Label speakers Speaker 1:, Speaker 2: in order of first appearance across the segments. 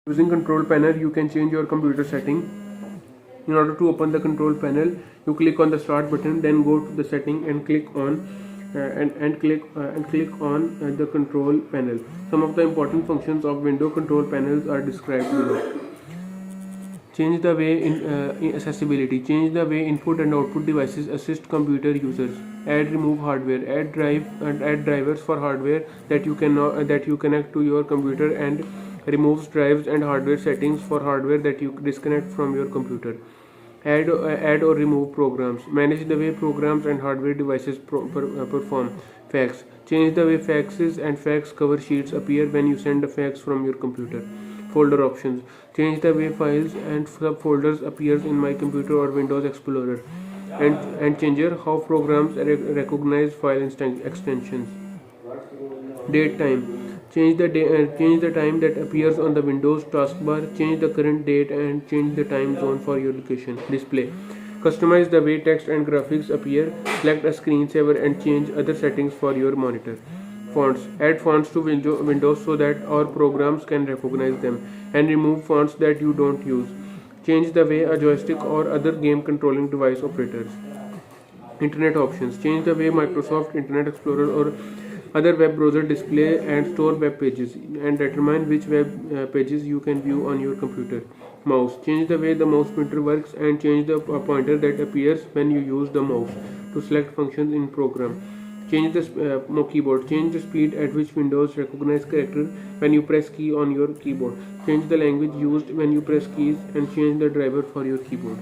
Speaker 1: Using control panel, you can change your computer setting. In order to open the control panel, you click on the start button, then go to the setting and click on the control panel. Some of the important functions of window control panels are described below. Change the way in accessibility. Change the way input and output devices assist computer users. Add remove hardware. Add drivers for hardware that you connect to your computer, and removes drives and hardware settings for hardware that you disconnect from your computer. Add or remove programs. Manage the way programs and hardware devices perform. Fax. Change the way faxes and fax cover sheets appear when you send a fax from your computer. Folder options. Change the way files and subfolders appears in my computer or Windows Explorer. And changer how programs recognize file extensions. Date time. Change the time that appears on the Windows taskbar. Change the current date and change the time zone for your location. Display. Customize the way text and graphics appear. Select a screensaver and change other settings for your monitor. Fonts. Add fonts to Windows so that our programs can recognize them, and remove fonts that you don't use. Change the way a joystick or other game controlling device operates. Internet options. Change the way Microsoft Internet Explorer or other web browser display and store web pages, and determine which web pages you can view on your computer. Mouse. Change the way the mouse pointer works and change the pointer that appears when you use the mouse to select functions in program. Change the keyboard. Change the speed at which Windows recognize character when you press key on your keyboard. Change the language used when you press keys, and change the driver for your keyboard.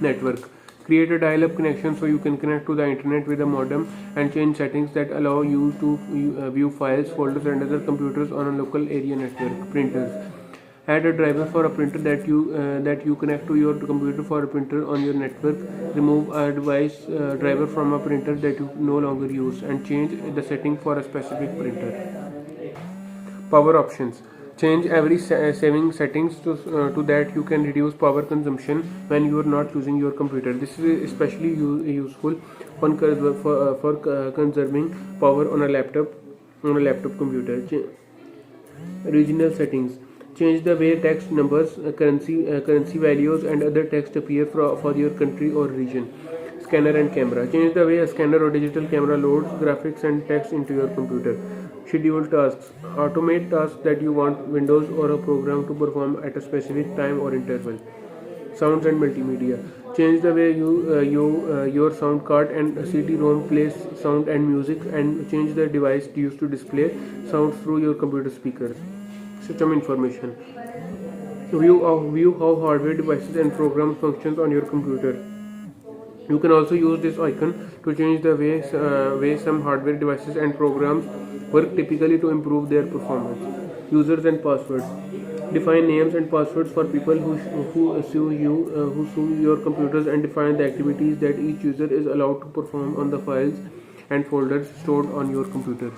Speaker 1: Network. Create a dial-up connection so you can connect to the internet with a modem, and change settings that allow you to view files, folders and other computers on a local area network. Printers. Add a driver for a printer that you connect to your computer for a printer on your network. Remove a device driver from a printer that you no longer use, and change the setting for a specific printer. Power options. Change every saving settings to that you can reduce power consumption when you are not using your computer. This is especially useful for conserving power on a laptop computer. Regional settings. Change the way text, numbers, currency values and other text appear for your country or region. Scanner and camera. Change the way a scanner or digital camera loads graphics and text into your computer. Schedule tasks. Automate tasks that you want Windows or a program to perform at a specific time or interval. Sounds and multimedia. Change the way your sound card and CD-ROM plays sound and music, and change the device used to display sound through your computer speakers. System information. View how hardware devices and programs functions on your computer. You can also use this icon to change the way some hardware devices and programs work, typically to improve their performance. Users and passwords. Define names and passwords for people who sue your computers, and define the activities that each user is allowed to perform on the files and folders stored on your computers.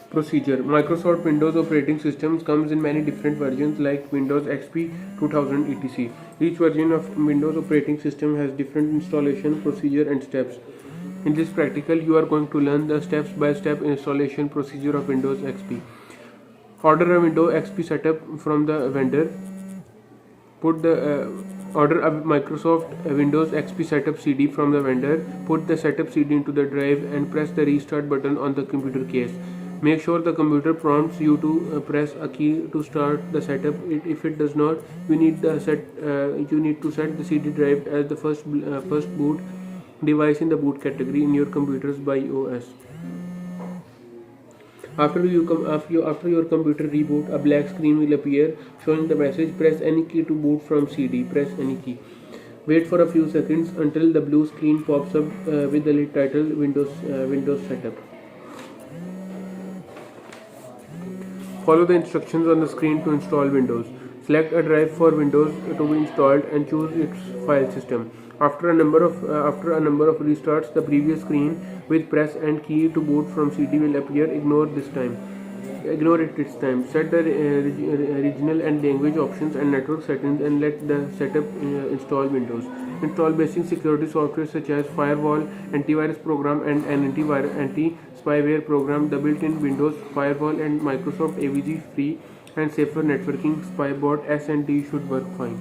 Speaker 1: Procedure. Microsoft Windows operating systems comes in many different versions like Windows XP 2000 etc. Each version of Windows operating system has different installation procedure and steps. In this practical, you are going to learn the step-by-step installation procedure of Windows XP. Order a Windows XP setup from the vendor. Order a Microsoft Windows XP setup CD from the vendor. Put the setup CD into the drive and press the restart button on the computer case. Make sure the computer prompts you to press a key to start the setup. If it does not, you need to set the CD drive as the first boot device in the boot category in your computer's BIOS. After your computer reboot, a black screen will appear showing the message, press any key to boot from CD. Press any key. Wait for a few seconds until the blue screen pops up with the title Windows Setup. Follow the instructions on the screen to install Windows. Select a drive for Windows to be installed and choose its file system. After a number of restarts, the previous screen with press and key to boot from CD will appear. Ignore it this time. Set the regional and language options and network settings, and let the setup install Windows. Install basic security software such as firewall, antivirus program and an anti-spyware program. The built-in Windows firewall and Microsoft AVG free and safer networking. SpyBot S and D should work fine.